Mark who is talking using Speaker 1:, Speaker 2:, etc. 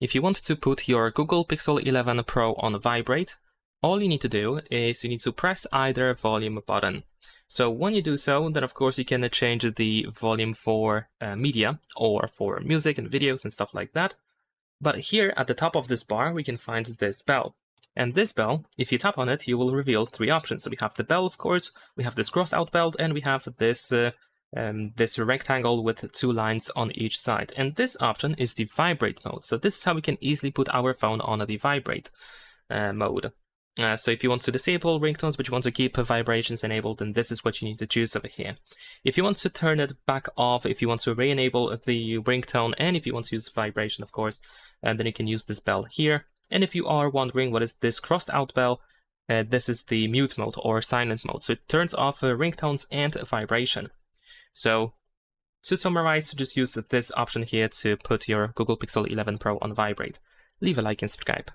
Speaker 1: if you want to put your Google Pixel 11 Pro on Vibrate, all you need to do is you need to press either volume button. So when you do so, then of course you can change the volume for media or for music and videos and stuff like that. But here at the top of this bar, we can find this bell. And this bell, if you tap on it, you will reveal three options. So we have the bell, of course, we have this crossed out belt, and we have this this rectangle with two lines on each side. And this option is the vibrate mode. So this is how we can easily put our phone on the vibrate mode. So if you want to disable ringtones, but you want to keep vibrations enabled, then this is what you need to choose over here. If you want to turn it back off, if you want to re-enable the ringtone, and if you want to use vibration, of course, then you can use this bell here. And if you are wondering what is this crossed out bell, this is the mute mode or silent mode. So it turns off ringtones and vibration. So to summarize, just use this option here to put your Google Pixel 11 Pro on Vibrate. Leave a like and subscribe.